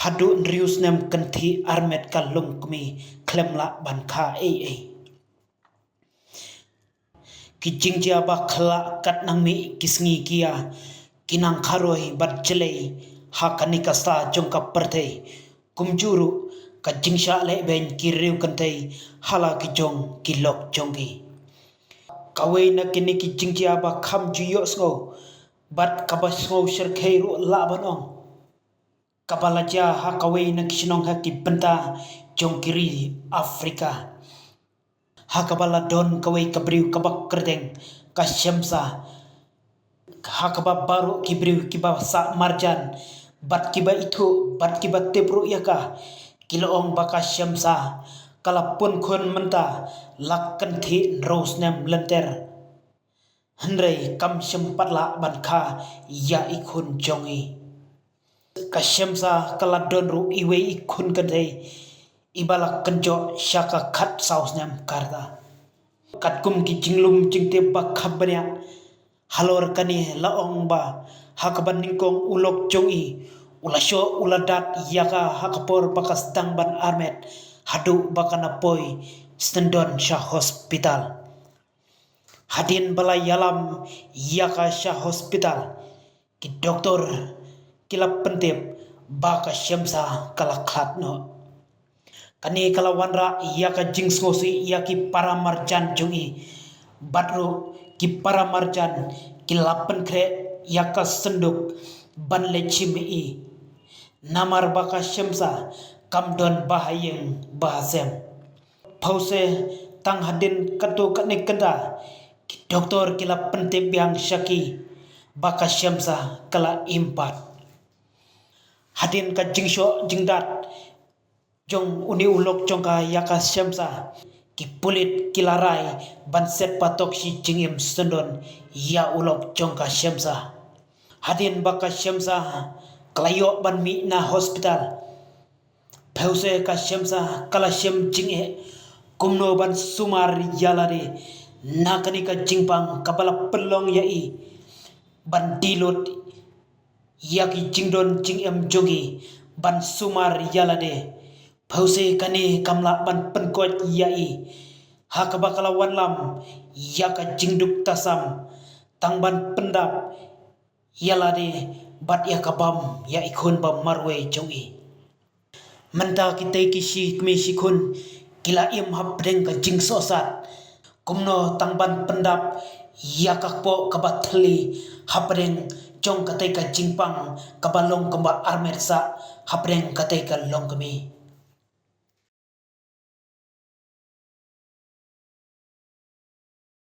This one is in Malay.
hadu rius nem kanthi armet ka lungkmi klemla ban kha kijingjia ba khla kat nang mi kisngi kia kinang kharoi bat chelei ha kanika sta jongka perthei kumjuru ka jingsha le ben kiriu kanthei hala ki jong kilok jongi kawai na kini kijingjia ba kham juyo sngo bat kabasngo sherkhei ru la banong kabalaja ha kawai na kisnong ha ki benta jongkiri Afrika hakabala don kawai kabriu kabak kerdeng kasyamsa hakaba baru kibriu kiba sa marjan bat kiba itu bat kiba tebru yaka kiloong baka syamsa kalapun khun menta lakkan thi rosnem lenter hendrei kam syempatla banka ya ikhun jongi kasyamsa kaladon ru iwe ikhun kadei ibalak kenjo syaka khat sausnyam karda katkum ki jinglum jingte bakhabnya halor kani laong ba hakaban ningkong ulok jongi ulasyo uladat yaka hakapor bakas tangban armet hadu bakana poi stendon sha hospital hadin balai yalam yaka sha hospital ki doktor kilap pentep baka syamsa kalakhat no kani kalawanra iya ka jings ngosi iya ki paramarjan jungi batru ki paramarjan ki lapen kre iya ka senduk ban lechimi namar baka syamsa kamdon bahayeng bahasem pause tang hadin katu kanik kenda ki doktor ki lapen te biang syaki baka syamsa kala impat hadin ka jingsho jingdat jong uni ulok jongka yaka syamsa ki pulit kilarai ban set patok si jingim sendon ya ulok jongka syamsa hadin baka syamsa kelayo ban mi na hospital pause ka syamsa kala syam jinge kumno ban sumar yalade nakani ka jingpang kabala pelong yai ban dilot yaki jingdon jingem jogi ban sumar yalade pause kani kamla ban penkot yai hakabakala wanlam yaka jingduk tasam tangban pendap yalade bat yakabam ya ikhun bam marwe jongi menta kitai kisi kmesi kun kila im hapdeng ka jingsosat kumno tangban pendap yakakpo kabathli hapdeng jong katai ka jingpang kabalong kamba armersa hapdeng katai ka longkami